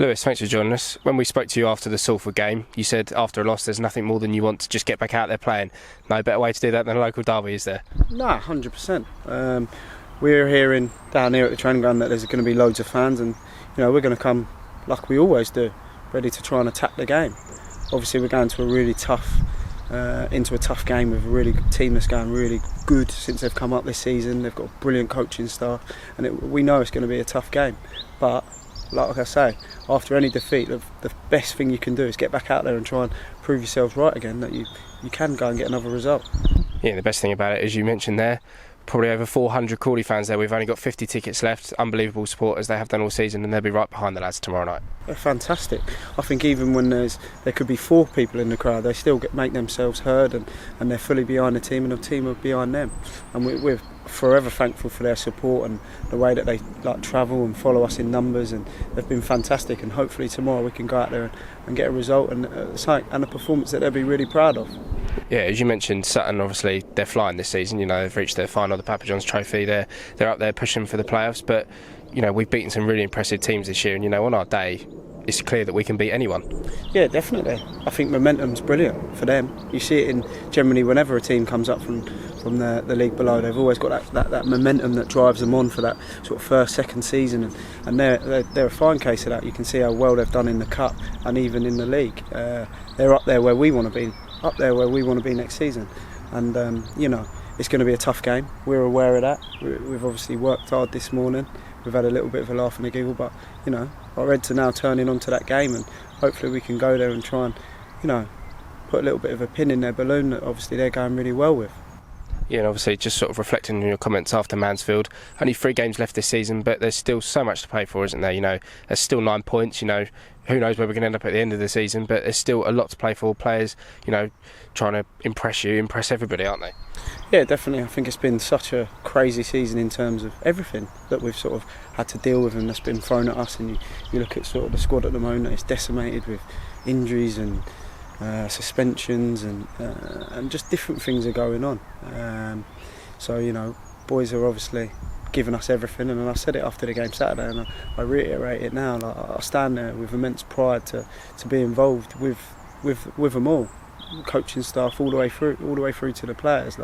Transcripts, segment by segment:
Lewis, thanks for joining us. When we spoke to you after the Salford game, you said after a loss there's nothing more than you want to just get back out there playing. No better way to do that than a local derby, is there? No, 100%. We're hearing down here at the training ground that there's going to be loads of fans, and we're going to come like we always do, ready to try and attack the game. Obviously we're going to into a tough game with a really good team that's going really good since they've come up this season. They've got a brilliant coaching staff, and we know it's going to be a tough game. But like I say, after any defeat, the best thing you can do is get back out there and try and prove yourselves right again, that you can go and get another result. Yeah, the best thing about it, as you mentioned there, probably over 400 Crawley fans there. We've only got 50 tickets left. Unbelievable support as they have done all season, and they'll be right behind the lads tomorrow night. They're fantastic. I think even when there could be 4 people in the crowd, they still make themselves heard, and they're fully behind the team, and the team are behind them. And we're forever thankful for their support and the way that they travel and follow us in numbers, and they've been fantastic. And hopefully tomorrow we can go out there and get a result and a performance that they'll be really proud of. Yeah, as you mentioned, Sutton, obviously they're flying this season. They've reached their final, the Papa John's Trophy. They're up there pushing for the playoffs, but we've beaten some really impressive teams this year, and on our day it's clear that we can beat anyone. Yeah, definitely. I think momentum's brilliant for them. You see it generally whenever a team comes up from the league below, they've always got that momentum that drives them on for that sort of first, second season, and they're a fine case of that. You can see how well they've done in the cup and even in the league. They're up there where we want to be next season, and it's going to be a tough game. We're aware of that. We've obviously worked hard this morning. We've had a little bit of a laugh and a giggle, but our heads are now turning onto that game, and hopefully we can go there and try and put a little bit of a pin in their balloon that obviously they're going really well with. Yeah, and obviously just sort of reflecting on your comments after Mansfield, only 3 games left this season, but there's still so much to play for, isn't there? There's still 9 points. Who knows where we're going to end up at the end of the season, but there's still a lot to play for. Players, trying to impress everybody, aren't they? Yeah, definitely. I think it's been such a crazy season in terms of everything that we've sort of had to deal with and that's been thrown at us, and you look at sort of the squad at the moment, it's decimated with injuries and suspensions and just different things are going on. So boys are obviously giving us everything, and I said it after the game Saturday, and I reiterate it now. I stand there with immense pride to be involved with them all, coaching staff all the way through to the players.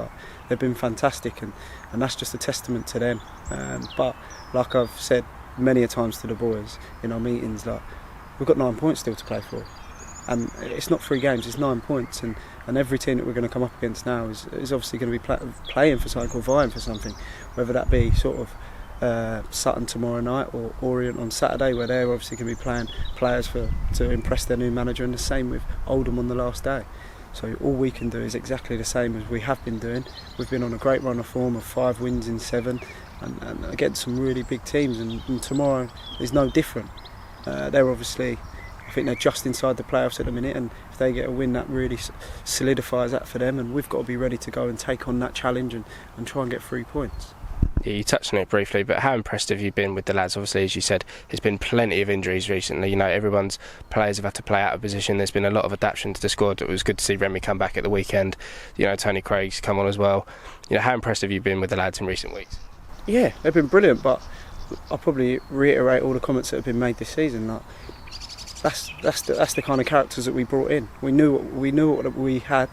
They've been fantastic, and that's just a testament to them. But like I've said many a times to the boys in our meetings, we've got 9 points still to play for. And it's not 3 games, it's 9 points, and every team that we're going to come up against now is obviously going to be playing for something or vying for something, whether that be sort of Sutton tomorrow night or Orient on Saturday, where they're obviously going to be playing players to impress their new manager, and the same with Oldham on the last day. So all we can do is exactly the same as we have been doing. We've been on a great run of form of 5 wins in 7 and against some really big teams, and tomorrow is no different. They're obviously, I think they're just inside the playoffs at the minute, and if they get a win, that really solidifies that for them, and we've got to be ready to go and take on that challenge and try and get 3 points. Yeah, you touched on it briefly, but how impressed have you been with the lads? Obviously, as you said, there's been plenty of injuries recently. Everyone's players have had to play out of position. There's been a lot of adaptation to the squad. It was good to see Remy come back at the weekend. Tony Craig's come on as well. How impressed have you been with the lads in recent weeks? Yeah, they've been brilliant, but I'll probably reiterate all the comments that have been made this season. That's the kind of characters that we brought in. We knew what we had.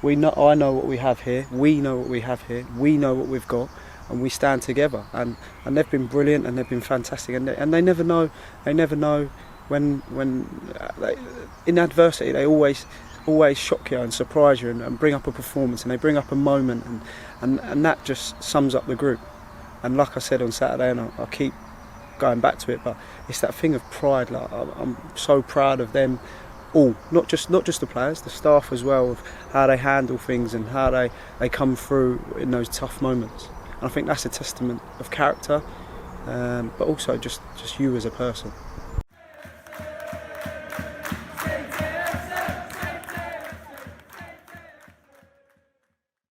I know what we have here. We know what we have here. We know what we've got, and we stand together. And they've been brilliant, and they've been fantastic. And they never know. They never know when in adversity they always shock you and surprise you and bring up a performance, and they bring up a moment, and that just sums up the group. And like I said on Saturday, and I'll keep going back to it, but it's that thing of pride. I'm so proud of them all, not just the players, the staff as well, of how they handle things and how they come through in those tough moments. And I think that's a testament of character, but also just you as a person.